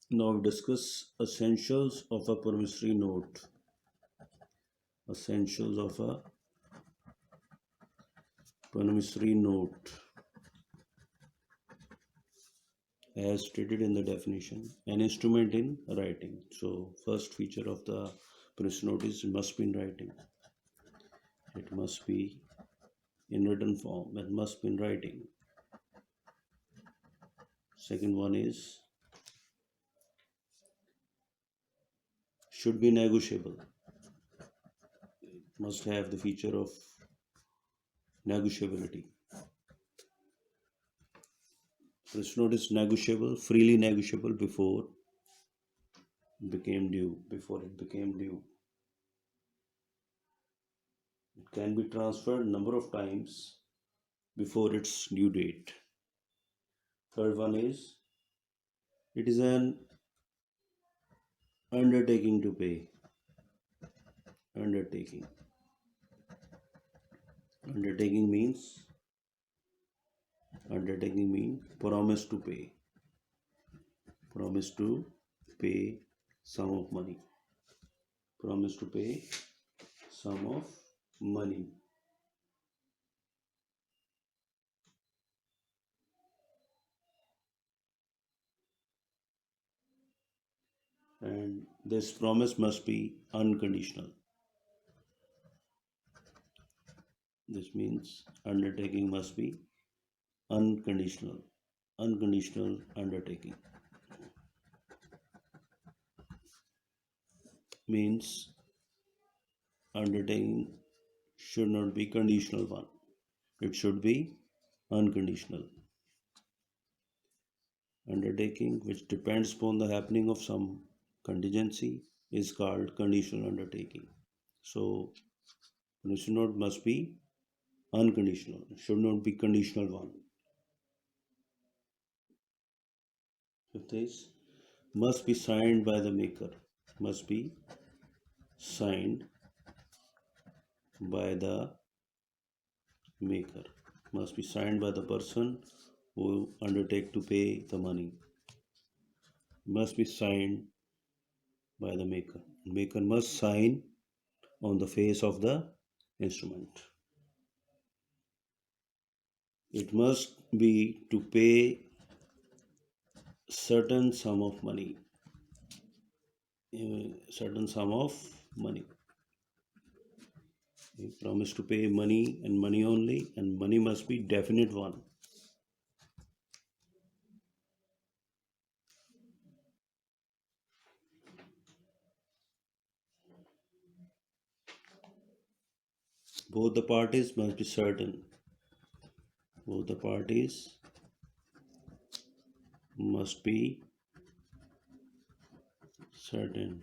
Now we discuss essentials of a promissory note. Essentials of a promissory note, as stated in the definition, an instrument in writing. So, first feature of the promissory note is it must be in writing. It must be in written form. It must be in writing. Second one is should be negotiable. Must have the feature of negotiability. This note is negotiable, freely negotiable before it became due. It can be transferred number of times before its due date. Third one is it is an undertaking to pay. Undertaking. Undertaking means promise to pay. Promise to pay sum of money. Promise to pay sum of money. And this promise must be unconditional. This means undertaking must be unconditional. Unconditional undertaking means undertaking should not be conditional one. It should be unconditional. Undertaking which depends upon the happening of some contingency is called conditional undertaking. So, promissory note must be unconditional. It should not be conditional one. Fifth is must be signed by the maker. Must be signed by the maker. Must be signed by the person who undertake to pay the money. Must be signed by the maker. Maker must sign on the face of the instrument. It must be to pay certain sum of money. Certain sum of money. You promise to pay money and money only, and money must be definite one. Both the parties must be certain. Both the parties must be certain.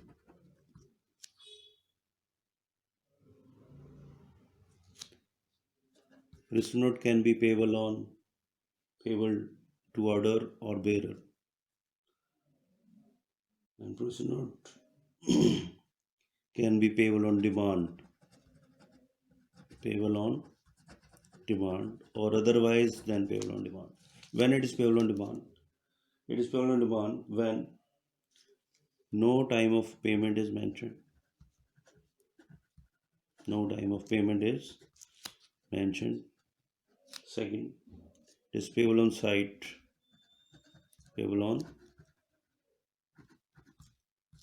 Promissory note can be payable to order or bearer. And promissory note can be payable on demand. Payable on demand or otherwise than payable on demand. When it is payable on demand? It is payable on demand when no time of payment is mentioned. No time of payment is mentioned. Second, it is payable on sight. Payable on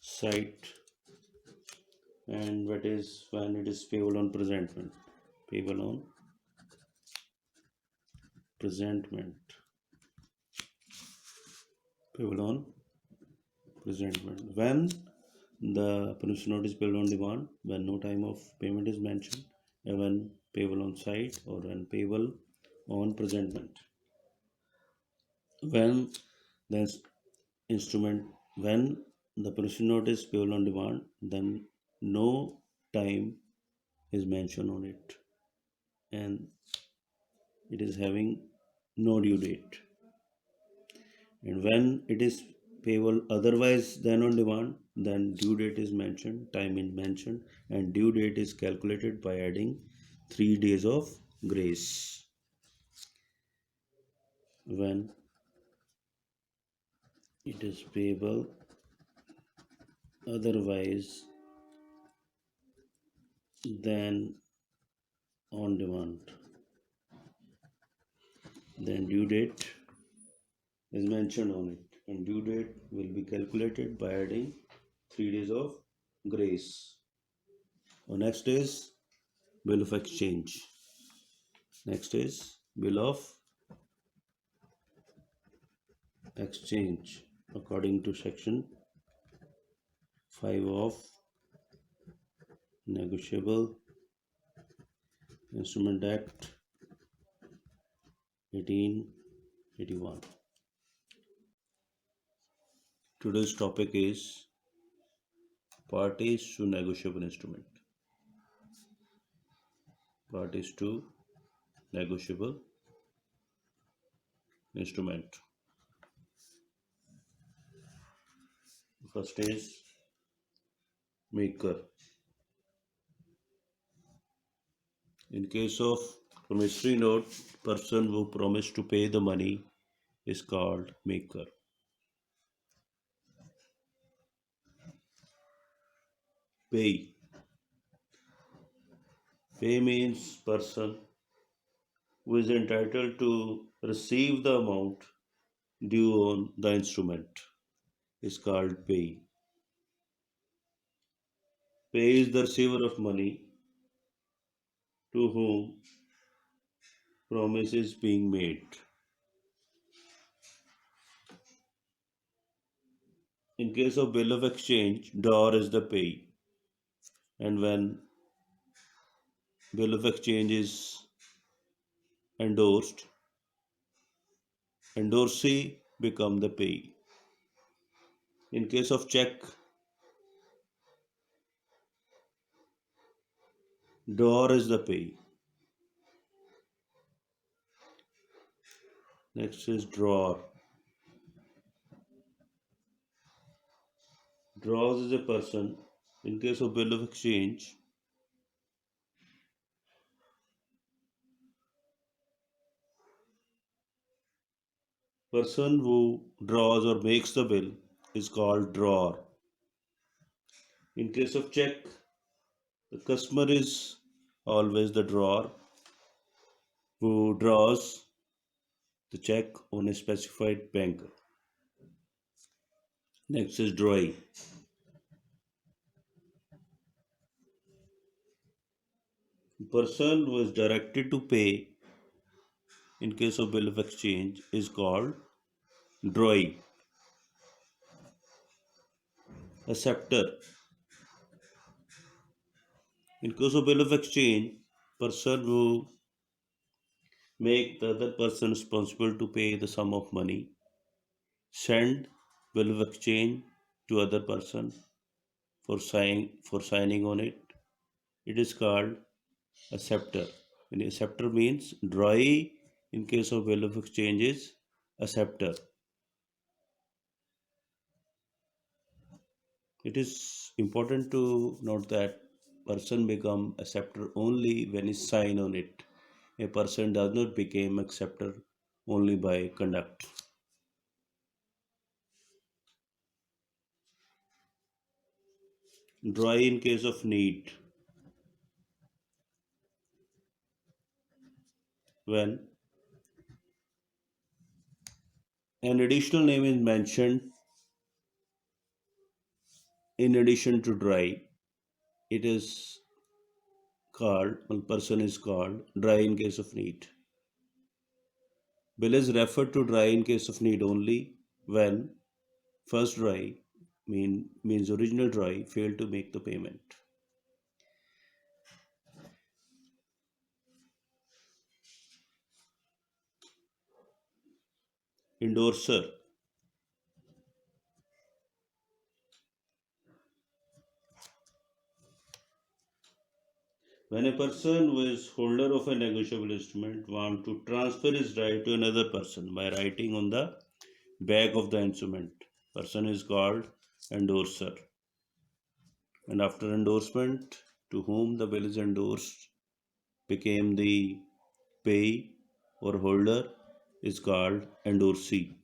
sight. And what is when it is payable on presentment? Payable on presentment. Payable on presentment. When the promissory note is payable on demand, when no time of payment is mentioned, and when payable on sight or when payable on presentment. When the instrument, when the promissory note is payable on demand, then no time is mentioned on it, and it is having no due date. And when it is payable otherwise than on demand, then due date is mentioned, time is mentioned, and due date is calculated by adding 3 days of grace. When it is payable otherwise than on demand. Then due date is mentioned on it, and due date will be calculated by adding 3 days of grace. So next is bill of exchange. Next is bill of exchange according to section 5 of Negotiable Instrument Act 1881. Today's topic is parties to negotiable instrument. Parties to negotiable instrument. First is maker. In case of promissory note, person who promised to pay the money is called maker. Pay. Pay means person who is entitled to receive the amount due on the instrument is called pay. Pay is the receiver of money to whom promise is being made. In case of bill of exchange, DOR is the pay. And when bill of exchange is endorsed, endorsee become the pay. In case of check, DOR is the pay. Next is drawer. Draws is a person. In case of bill of exchange, person who draws or makes the bill is called drawer. In case of check, the customer is always the drawer who draws the check on a specified bank. Next is drawee. The person who is directed to pay in case of bill of exchange is called drawee. Acceptor. In case of bill of exchange, person who make the other person responsible to pay the sum of money, send bill of exchange to other person for signing on it. It is called acceptor. And acceptor means drawee in case of bill of exchange is acceptor. It is important to note that person become acceptor only when he sign on it. A person does not become acceptor only by conduct. Drawee in case of need. When an additional name is mentioned in addition to drawee, it is called, one person is called drawee in case of need. Bill is referred to drawee in case of need only when first drawee means original drawee failed to make the payment. Endorser. When a person who is holder of a negotiable instrument wants to transfer his right to another person by writing on the back of the instrument, person is called endorser. And after endorsement, to whom the bill is endorsed became the pay or holder is called endorsee.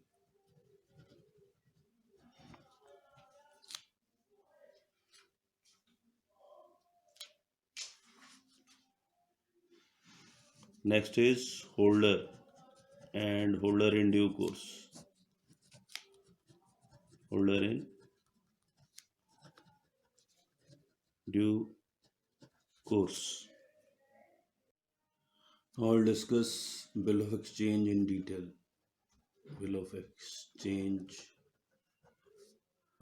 Next is holder and holder in due course. Holder in due course. Now I'll discuss bill of exchange in detail. Bill of exchange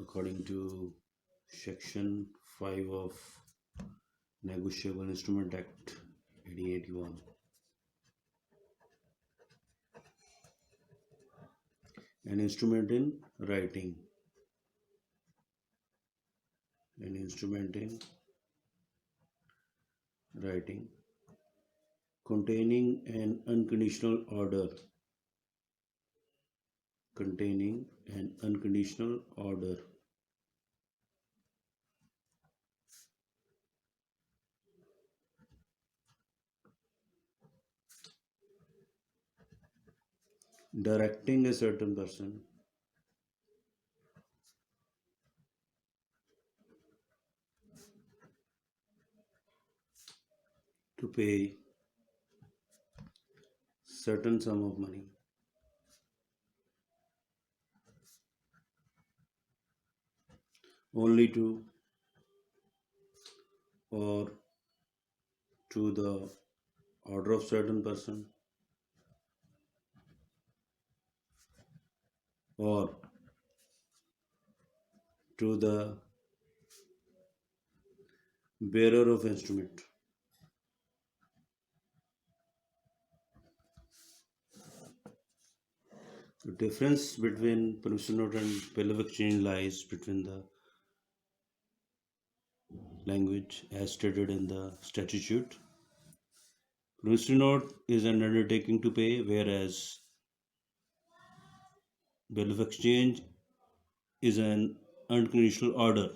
according to section 5 of Negotiable Instrument Act 1881. An instrument in writing. An instrument in writing containing an unconditional order. Containing an unconditional order. Directing a certain person to pay certain sum of money only to or to the order of certain person or to the bearer of instrument. The difference between promissory note and bill of exchange lies between the language as stated in the statute. Promissory note is an undertaking to pay, whereas bill of exchange is an unconditional order.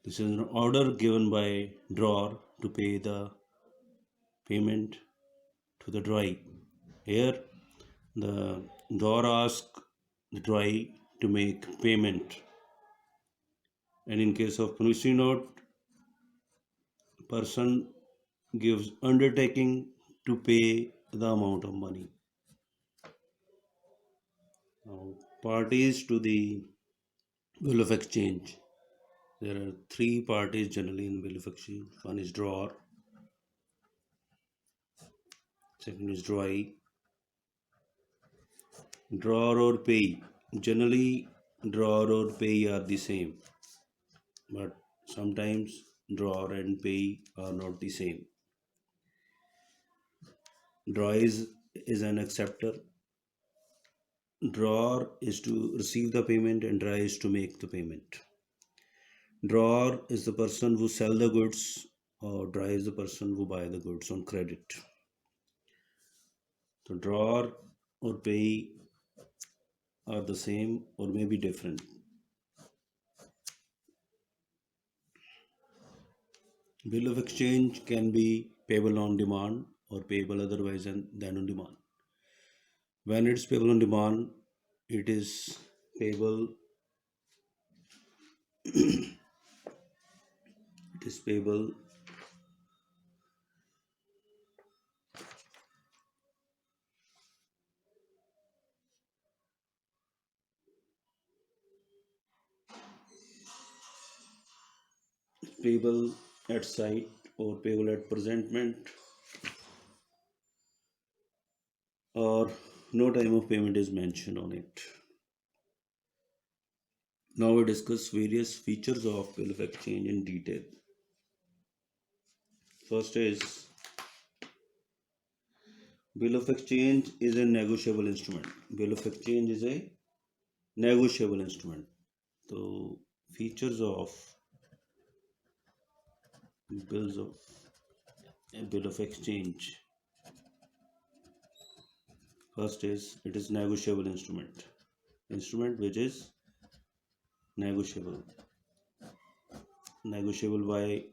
This is an order given by drawer to pay the payment to the drawee. Here, the drawer asks the drawee to make payment, and in case of promissory note, person gives undertaking to pay the amount of money. Now, parties to the bill of exchange. There are three parties generally in bill of exchange. One is drawer, second is drawee, drawer or pay. Generally, drawer or pay are the same, but sometimes drawer and pay are not the same. Drawer is an acceptor. Drawer is to receive the payment and drawee is to make the payment. Drawer is the person who sell the goods, or drawee is the person who buy the goods on credit. So drawer or pay are the same or may be different. Bill of exchange can be payable on demand or payable otherwise than on demand. When it's payable on demand, it is payable it is payable at sight or payable at presentment, or no time of payment is mentioned on it. Now we discuss various features of bill of exchange in detail. First is bill of exchange is a negotiable instrument. Bill of exchange is a negotiable instrument. So features of bills of a bill of exchange. First is it is negotiable instrument. Instrument which is negotiable. Negotiable by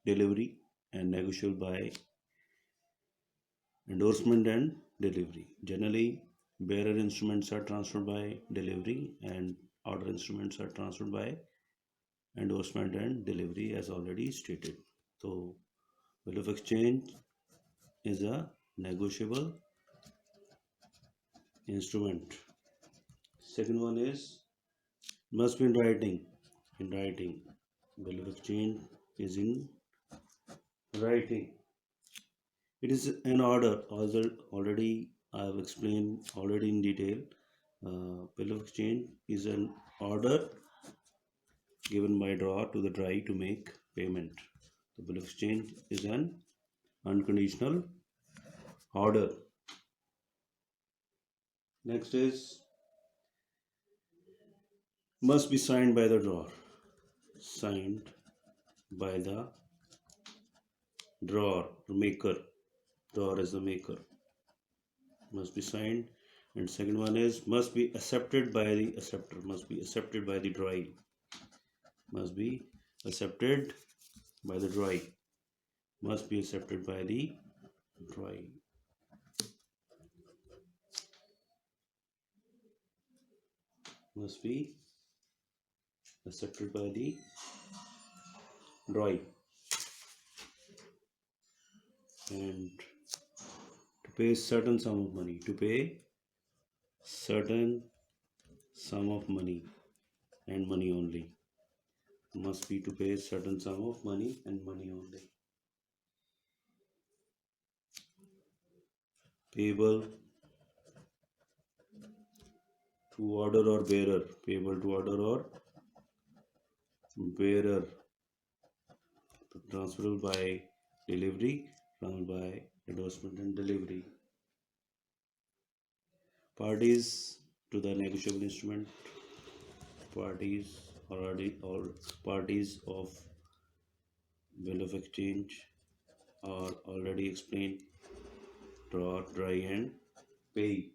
delivery and negotiable by endorsement and delivery. Generally, bearer instruments are transferred by delivery and order instruments are transferred by endorsement and delivery as already stated. So, bill of exchange is a negotiable instrument. Second one is must be in writing. In writing, bill of exchange is in writing. It is an order. Already I have explained already in detail. Bill of exchange is an order given by drawer to the dry to make payment. The bill of exchange is an unconditional order. Next is must be signed by the drawer. Signed by the drawer, maker. Drawer is the maker. Must be signed. And second one is must be accepted by the acceptor. Must be accepted by the dry. Must be accepted by the dry. Must be accepted by the dry. Must be accepted by the dry. And to pay certain sum of money. To pay certain sum of money and money only. Must be to pay certain sum of money and money only. Payable to order or bearer. Payable to order or bearer. Transferable by delivery. Transferable by endorsement and delivery. Parties to the negotiable instrument. Parties already or parties of bill of exchange are already explained. Draw, dry, and pay.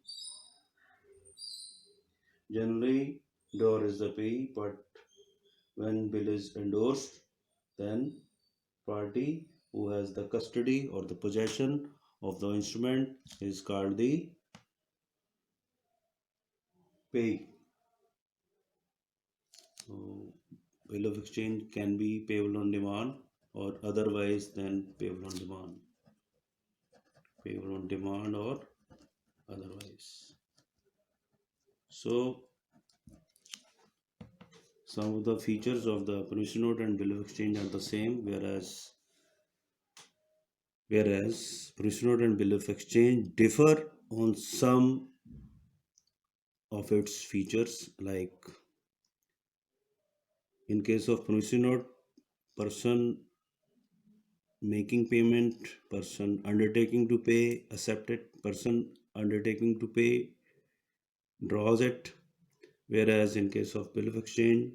Generally, drawer is the pay, but when bill is endorsed, then party who has the custody or the possession of the instrument is called the pay. So, bill of exchange can be payable on demand or otherwise than payable on demand. Payable on demand or otherwise. So, some of the features of the promissory note and bill of exchange are the same, whereas promissory note and bill of exchange differ on some of its features. Like in case of promissory note, person making payment, person undertaking to pay, accepted, person undertaking to pay draws it, whereas in case of bill of exchange,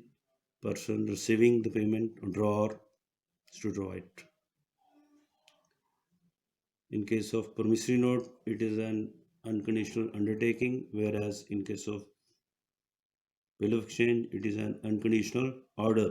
person receiving the payment drawer is to draw it. In case of promissory note, it is an unconditional undertaking, whereas in case of bill of exchange, it is an unconditional order.